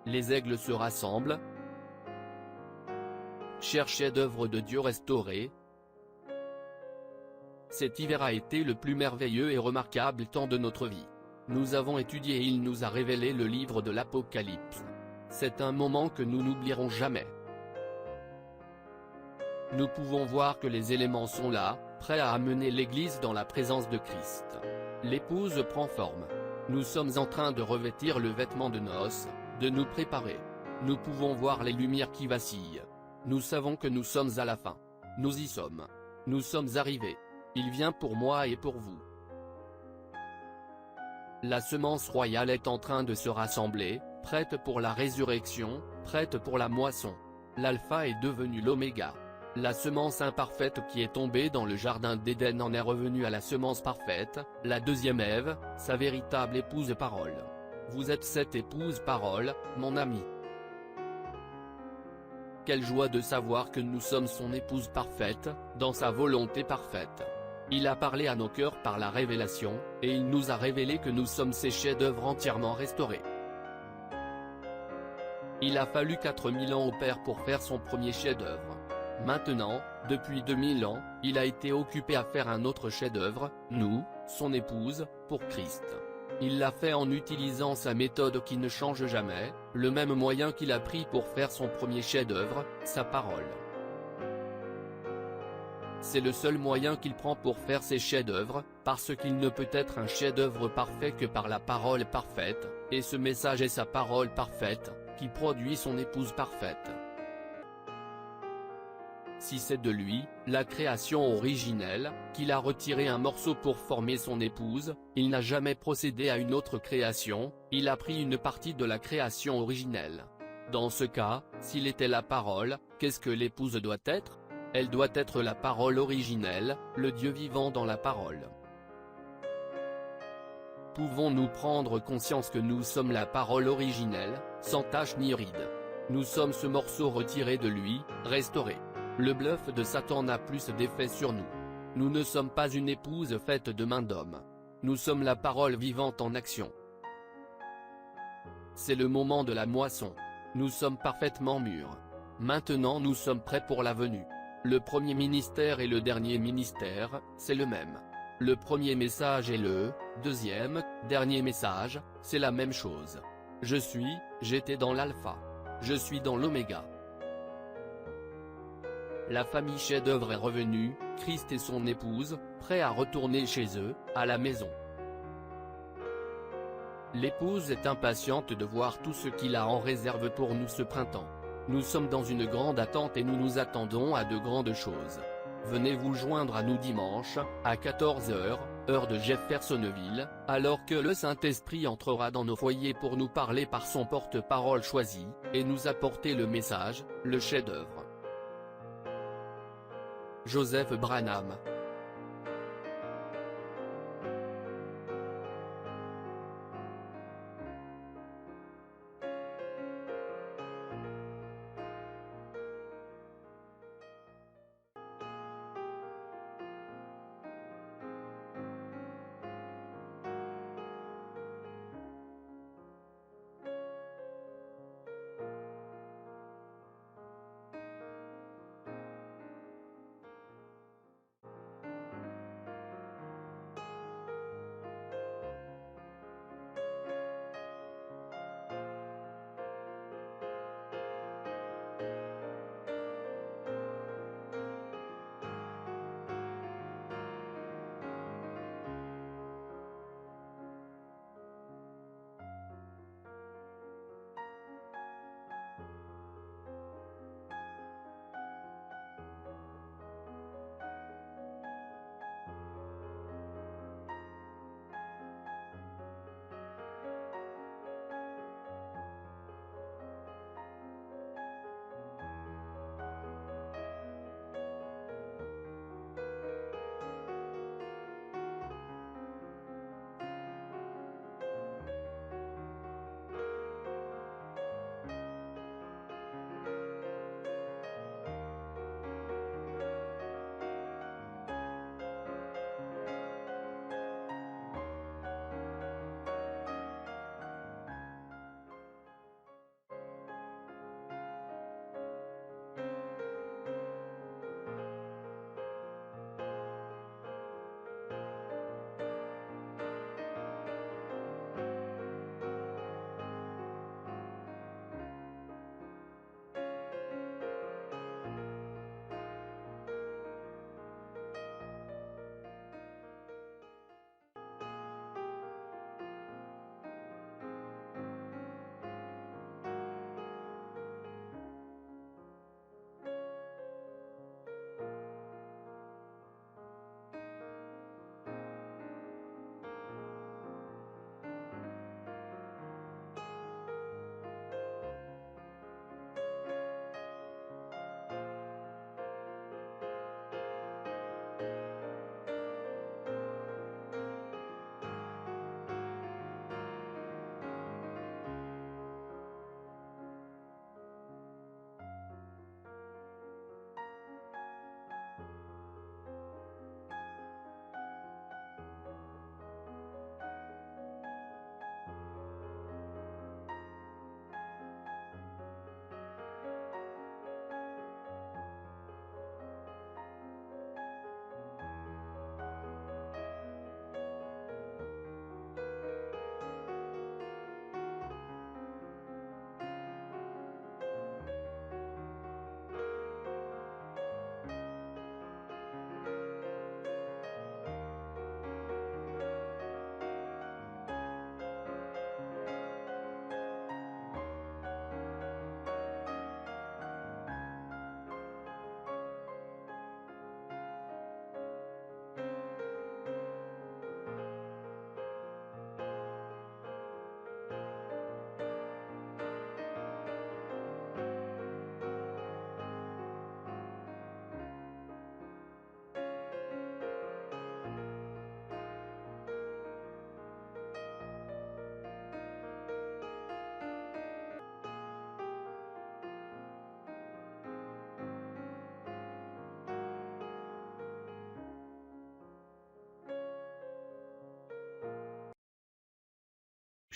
Les aigles se rassemblent. Cher chef-d'œuvre de Dieu restauré. Cet hiver a été le plus merveilleux et remarquable temps de notre vie. Nous avons étudié et il nous a révélé le livre de l'Apocalypse. C'est un moment que nous n'oublierons jamais. Nous pouvons voir que les éléments sont là, prêts à amener l'Église dans la présence de Christ. L'épouse prend forme. Nous sommes en train de revêtir le vêtement de noces, de nous préparer. Nous pouvons voir les lumières qui vacillent. Nous savons que nous sommes à la fin. Nous y sommes. Nous sommes arrivés. Il vient pour moi et pour vous. La semence royale est en train de se rassembler, prête pour la résurrection, prête pour la moisson. L'alpha est devenu l'oméga. La semence imparfaite qui est tombée dans le jardin d'Éden en est revenue à la semence parfaite, la deuxième Ève, sa véritable épouse parole. Vous êtes cette épouse parole, mon ami. Quelle joie de savoir que nous sommes son épouse parfaite, dans sa volonté parfaite. Il a parlé à nos cœurs par la révélation, et il nous a révélé que nous sommes ses chefs-d'œuvre entièrement restaurés. Il a fallu 4000 ans au Père pour faire son premier chef-d'œuvre. Maintenant, depuis 2000 ans, il a été occupé à faire un autre chef-d'œuvre, nous, son épouse, pour Christ. Il l'a fait en utilisant sa méthode qui ne change jamais, le même moyen qu'il a pris pour faire son premier chef-d'œuvre, sa parole. C'est le seul moyen qu'il prend pour faire ses chefs-d'œuvre, parce qu'il ne peut être un chef-d'œuvre parfait que par la parole parfaite, et ce message est sa parole parfaite, qui produit son épouse parfaite. Si c'est de lui, la création originelle, qu'il a retiré un morceau pour former son épouse, il n'a jamais procédé à une autre création, il a pris une partie de la création originelle. Dans ce cas, s'il était la parole, qu'est-ce que l'épouse doit être? Elle doit être la parole originelle, le Dieu vivant dans la parole. Pouvons-nous prendre conscience que nous sommes la parole originelle, sans tache ni ride? Nous sommes ce morceau retiré de lui, restauré. Le bluff de Satan n'a plus d'effet sur nous. Nous ne sommes pas une épouse faite de main d'homme. Nous sommes la parole vivante en action. C'est le moment de la moisson. Nous sommes parfaitement mûrs. Maintenant nous sommes prêts pour la venue. Le premier ministère et le dernier ministère, c'est le même. Le premier message et le deuxième, dernier message, c'est la même chose. J'étais dans l'alpha. Je suis dans l'oméga. La famille chef-d'œuvre est revenue, Christ et son épouse, prêts à retourner chez eux, à la maison. L'épouse est impatiente de voir tout ce qu'il a en réserve pour nous ce printemps. Nous sommes dans une grande attente et nous nous attendons à de grandes choses. Venez vous joindre à nous dimanche, à 14 h, heure de Jeffersonville, alors que le Saint-Esprit entrera dans nos foyers pour nous parler par son porte-parole choisi, et nous apporter le message, le chef-d'œuvre. Joseph Branham.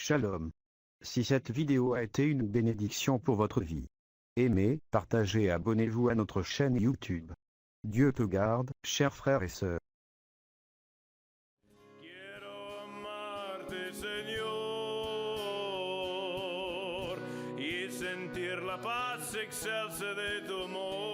Shalom. Si cette vidéo a été une bénédiction pour votre vie, aimez, partagez et abonnez-vous à notre chaîne YouTube. Dieu te garde, chers frères et sœurs. Quiero amarte, Señor, y sentir la paz excelsa de tu amor.